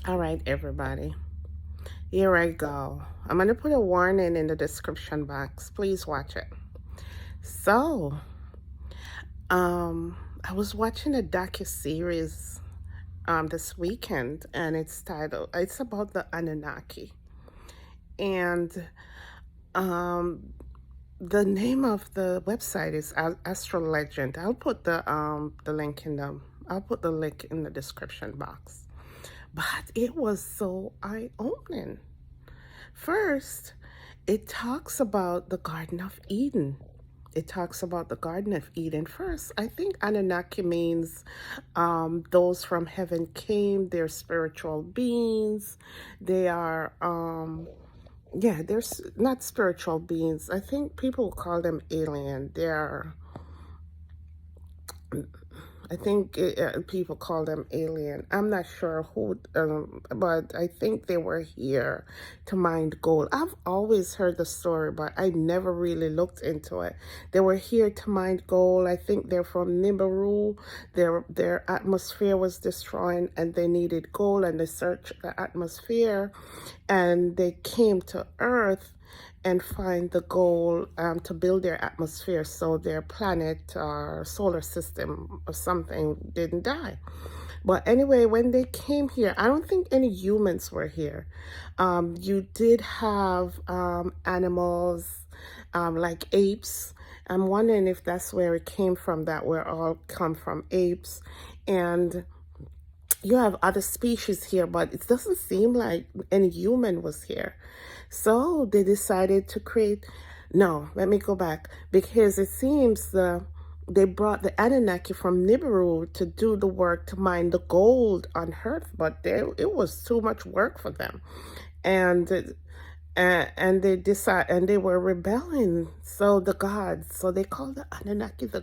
All right, everybody. Here I go. I'm going to put a warning in the description box. Please watch it. So, I was watching a docu-series this weekend, and it's about the Anunnaki. And the name of the website is Astro Legend. I'll put the link in the description box. But it was so eye-opening. First, it talks about the Garden of Eden. It talks about the Garden of Eden first. I think Anunnaki means those from heaven came. They're spiritual beings. They are, they're not spiritual beings. I think people call them alien. I think people call them alien. I'm not sure who, but I think they were here to mine gold. I've always heard the story, but I never really looked into it. They were here to mine gold. I think they're from Nibiru. Their atmosphere was destroyed, and they needed gold, and they searched the atmosphere, and they came to Earth and find the goal to build their atmosphere so their planet or solar system or something didn't die. But anyway, when they came here, I don't think any humans were here. You did have animals like apes. I'm wondering if that's where it came from, that we're all come from apes. And you have other species here, but it doesn't seem like any human was here. So they decided to create, no, let me go back, because it seems they brought the Anunnaki from Nibiru to do the work to mine the gold on Earth, but it was too much work for them. And they were rebelling. So they called the Anunnaki the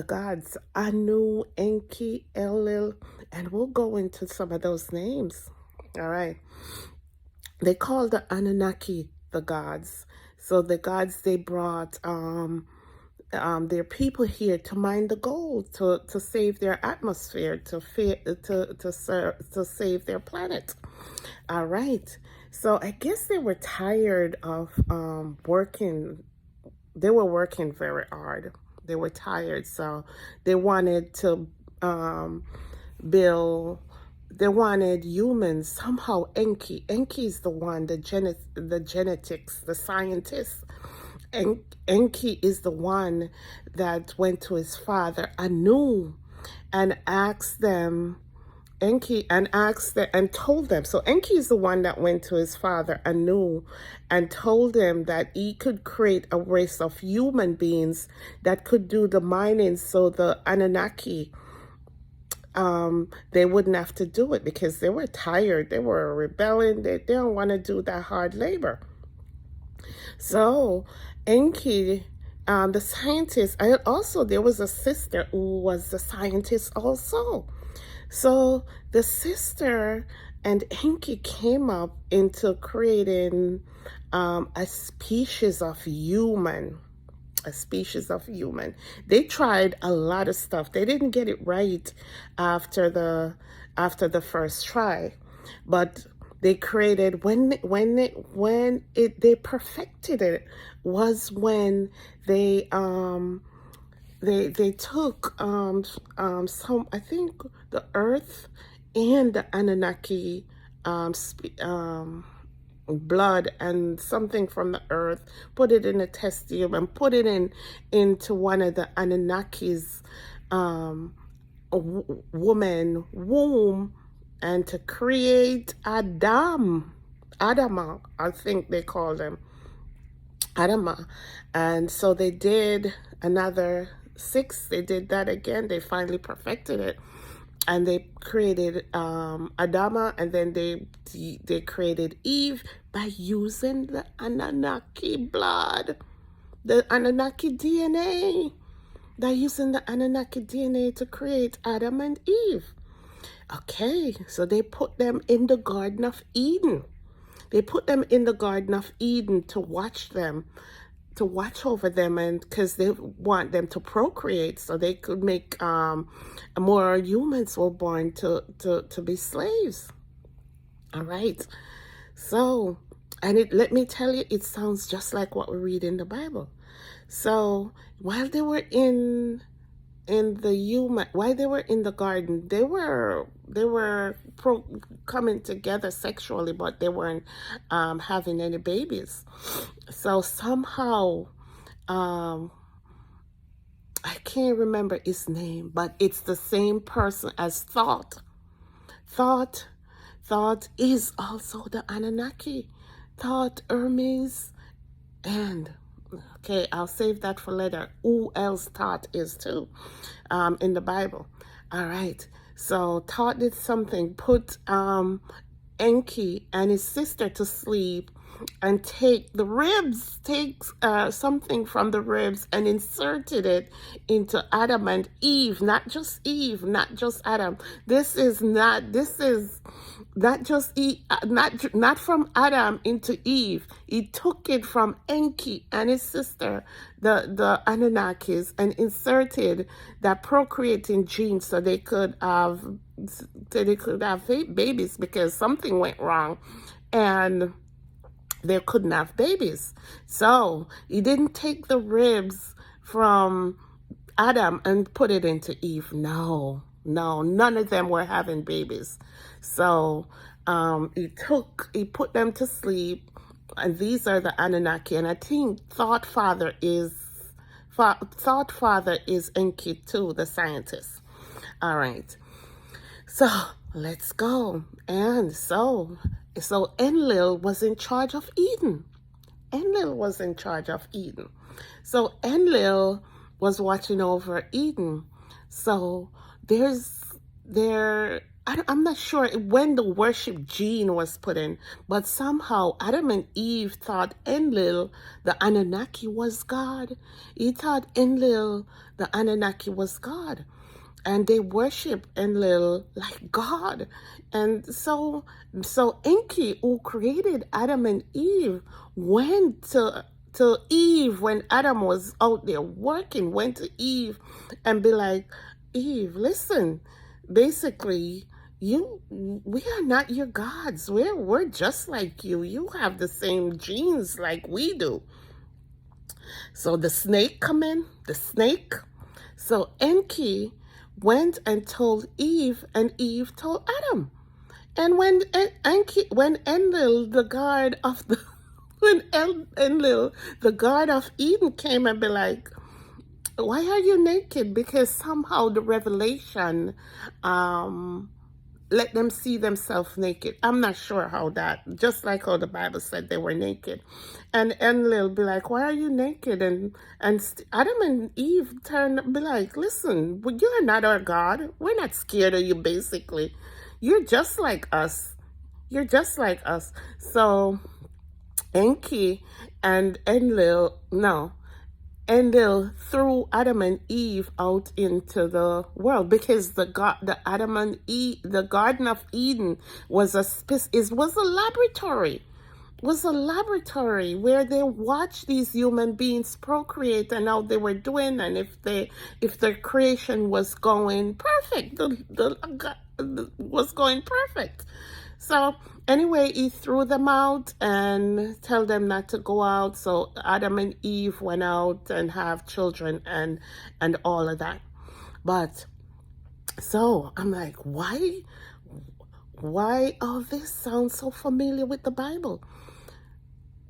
gods, Anu, Enki, Elil, and we'll go into some of those names. All right. They called the Anunnaki the gods. So the gods, they brought their people here to mine the gold, to save their atmosphere, to save their planet. All right. So I guess they were tired of working. They were working very hard. They were tired, so they wanted to build. They wanted humans somehow. Enki is the one, the genetics, the scientist. Enki is the one that went to his father Anu and asked them. And told them. So Enki is the one that went to his father Anu and told him that he could create a race of human beings that could do the mining, so the Anunnaki, they wouldn't have to do it because they were tired. They were rebelling. They don't want to do that hard labor. So Enki, the scientist, there was a sister who was the scientist also. So the sister and Enki came up into creating a species of human. They tried a lot of stuff. They didn't get it right after the first try, but they created they perfected it was when they took some, I think, the Earth and the Anunnaki blood and something from the Earth, put it in a test tube and put it into one of the Anunnaki's woman womb, and to create Adama, I think they call them Adama. And so they did another 6. They did that again. They finally perfected it, and they created Adama, and then they created Eve by using the Anunnaki blood, the Anunnaki DNA. They're using the Anunnaki DNA to create Adam and Eve. Okay, so they put them in the Garden of Eden. They put them in the Garden of Eden to watch over them, and because they want them to procreate, so they could make more humans were born to be slaves. All right. So, and let me tell you, it sounds just like what we read in the Bible. So, while they were while they were in the garden, they were coming together sexually, but they weren't having any babies. So somehow, um, I can't remember his name, but it's the same person as Thought. Thought, Thought is also the Anunnaki. Thought, Hermes, and okay, I'll save that for later. Who else Thought is too, in the Bible. All right. So Thought did something, put Enki and his sister to sleep, and take something from the ribs and inserted it into Adam and Eve. Not just Eve, not just Adam. This is not just Eve, not from Adam into Eve. He took it from Enki and his sister, the Anunnakis, and inserted that procreating gene so they could have babies, because something went wrong and they couldn't have babies. So he didn't take the ribs from Adam and put it into Eve. No, none of them were having babies. So he put them to sleep, and these are the Anunnaki. And I think Thought Father is Enki too, the scientist. All right. So let's go. And so Enlil was in charge of Eden. Enlil was in charge of Eden. So Enlil was watching over Eden. So I'm not sure when the worship gene was put in, but somehow Adam and Eve thought Enlil, the Anunnaki, was God. He thought Enlil, the Anunnaki, was God. And they worship Enlil like God. And so Enki, who created Adam and Eve, went to Eve when Adam was out there working, went to Eve and be like, Eve, listen, basically, we are not your gods. We're just like you. You have the same genes like we do. So the snake come in, the snake. So Enki went and told Eve, and Eve told Adam. And when Enlil, the guard of the Enlil, the guard of Eden, came and be like, why are you naked? Because somehow the revelation let them see themselves naked. I'm not sure how that, just like how the Bible said they were naked. And Enlil be like, why are you naked? And Adam and Eve turn be like, listen, you're not our God. We're not scared of you, basically. You're just like us. You're just like us. So Enki and Enlil threw Adam and Eve out into the world, because the Garden of Eden was a laboratory where they watched these human beings procreate and how they were doing, and if their creation was going perfect, was going perfect. So anyway, he threw them out and tell them not to go out. So Adam and Eve went out and have children and all of that. But so I'm like, why all this sounds so familiar with the Bible?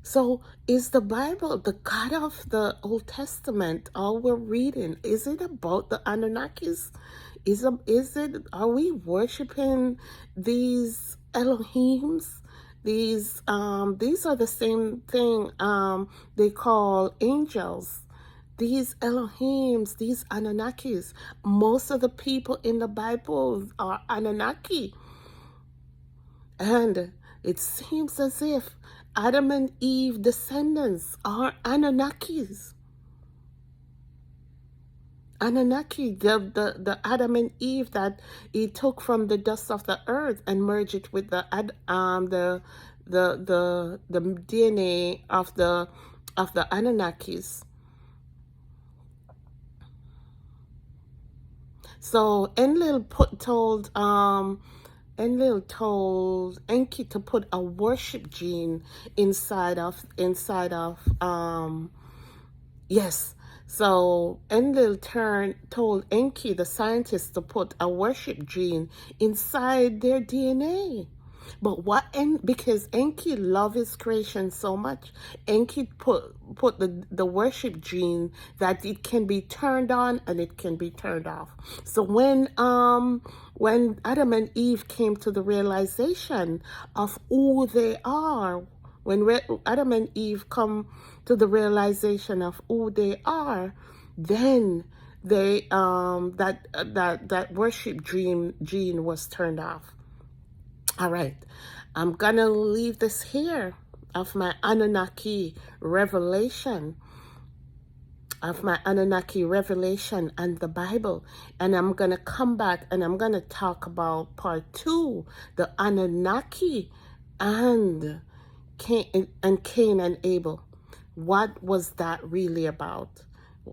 So is the Bible, the God of the Old Testament, all we're reading, is it about the Anunnakis? Are we worshiping these Elohims? These are the same thing they call angels. These Elohims, these Anunnakis. Most of the people in the Bible are Anunnaki. And it seems as if Adam and Eve descendants are Anunnakis. Anunnaki, the Adam and Eve that he took from the dust of the earth and merged it with the DNA of the Anunnakis. So Enlil told Enlil told Enki to put a worship gene inside of yes. So Enlil told Enki, the scientist, to put a worship gene inside their DNA. But because Enki loved his creation so much, Enki put the worship gene that it can be turned on and it can be turned off. So when Adam and Eve came to the realization of who they are, when Adam and Eve come to the realization of who they are, then they that worship gene was turned off. All right, I'm gonna leave this here of my Anunnaki revelation, and the Bible, and I'm gonna come back and I'm gonna talk about part 2, the Anunnaki and Cain and Abel. What was that really about?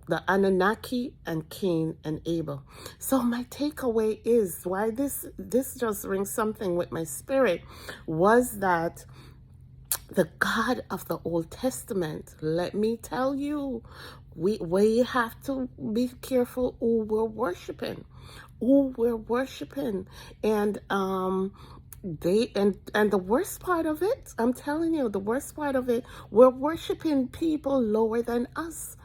The Anunnaki and Cain and Abel. So my takeaway is why this just rings something with my spirit was that the God of the Old Testament, let me tell you, we have to be careful who we're worshiping. And and the worst part of it, I'm telling you, the worst part of it, we're worshiping people lower than us.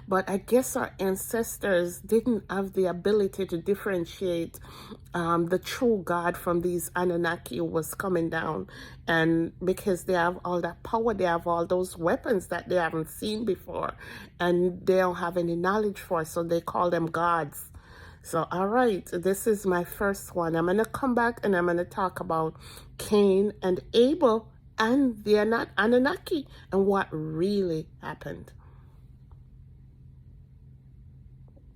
But I guess our ancestors didn't have the ability to differentiate the true God from these Anunnaki who was coming down. And because they have all that power, they have all those weapons that they haven't seen before, and they don't have any knowledge for, so they call them gods. So, all right, this is my first one. I'm going to come back and I'm going to talk about Cain and Abel and the Anunnaki and what really happened.